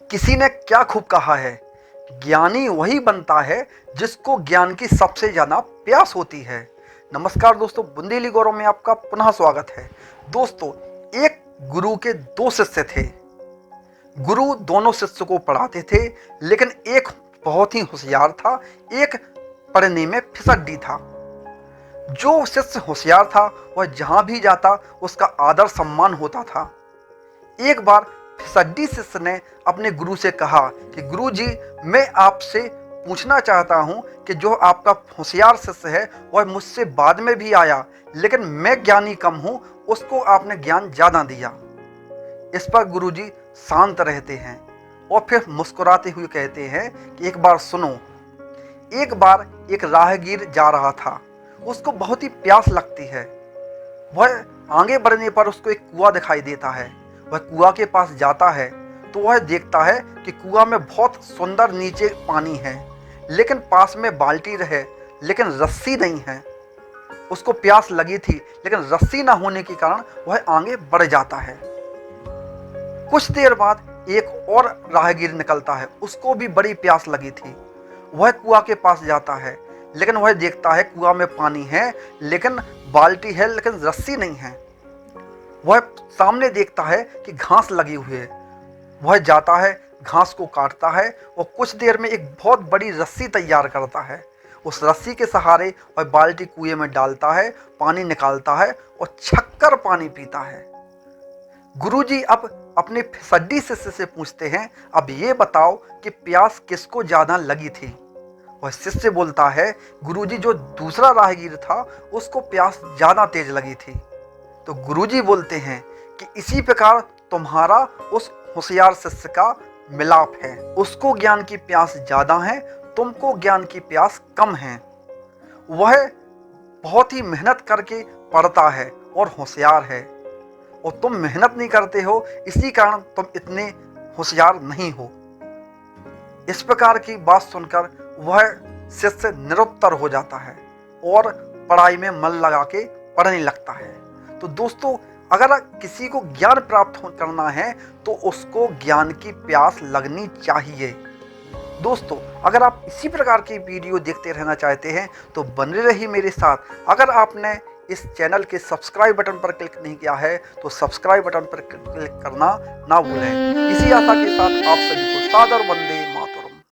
किसी ने क्या खूब कहा है, ज्ञानी वही बनता है जिसको ज्ञान की सबसे ज़्यादा प्यास होती है। नमस्कार दोस्तों, बुंदेली गौरव में आपका पुनः स्वागत है। दोस्तों, एक गुरु के दो शिष्य थे। गुरु दोनों शिष्य को पढ़ाते थे, लेकिन एक बहुत ही होशियार था, एक पढ़ने में फिसड्डी था। जो शिष्य होशियार था वह जहाँ भी जाता उसका आदर सम्मान होता था। एक बार फिसड्डी शिष्य ने अपने गुरु से कहा कि गुरु जी, मैं आपसे पूछना चाहता हूँ कि जो आपका होशियार शिष्य है वह मुझसे बाद में भी आया, लेकिन मैं ज्ञानी कम हूँ, उसको आपने ज्ञान ज़्यादा दिया। इस पर गुरु जी शांत रहते हैं और फिर मुस्कुराते हुए कहते हैं कि एक बार सुनो। एक बार एक राहगीर जा रहा था, उसको बहुत ही प्यास लगती है। वह आगे बढ़ने पर उसको एक कुआं दिखाई देता है। वह कुआं के पास जाता है तो वह देखता है कि कुआं में बहुत सुंदर नीचे पानी है, लेकिन पास में बाल्टी रहे, लेकिन रस्सी नहीं है। उसको प्यास लगी थी, लेकिन रस्सी ना होने के कारण वह आगे बढ़ जाता है। कुछ देर बाद एक और राहगीर निकलता है, उसको भी बड़ी प्यास लगी थी। वह कुआं के पास जाता है, लेकिन वह देखता है कुआं में पानी है, लेकिन बाल्टी है, लेकिन रस्सी नहीं है। वह सामने देखता है कि घास लगी हुई है। वह जाता है, घास को काटता है और कुछ देर में एक बहुत बड़ी रस्सी तैयार करता है। उस रस्सी के सहारे वह बाल्टी कुएं में डालता है, पानी निकालता है और छक्कर पानी पीता है। गुरुजी अब अपने फिसड्डी शिष्य से पूछते हैं, अब ये बताओ कि प्यास किसको ज़्यादा लगी थी। वह शिष्य बोलता है, गुरुजी, जो दूसरा राहगीर था उसको प्यास ज़्यादा तेज लगी थी। तो गुरुजी बोलते हैं कि इसी प्रकार तुम्हारा उस होशियार शिष्य का मिलाप है। उसको ज्ञान की प्यास ज़्यादा है, तुमको ज्ञान की प्यास कम है। वह बहुत ही मेहनत करके पढ़ता है और होशियार है, और तुम मेहनत नहीं करते हो, इसी कारण तुम इतने होशियार नहीं हो। इस प्रकार की बात सुनकर वह शिष्य निरुत्तर हो जाता है और पढ़ाई में मन लगा के पढ़ने लगता है। तो दोस्तों, अगर किसी को ज्ञान प्राप्त करना है तो उसको ज्ञान की प्यास लगनी चाहिए। दोस्तों, अगर आप इसी प्रकार की वीडियो देखते रहना चाहते हैं तो बने रहिए मेरे साथ। अगर आपने इस चैनल के सब्सक्राइब बटन पर क्लिक नहीं किया है तो सब्सक्राइब बटन पर क्लिक करना ना भूलें। इसी आशा के साथ आप सभी को सादर वंदे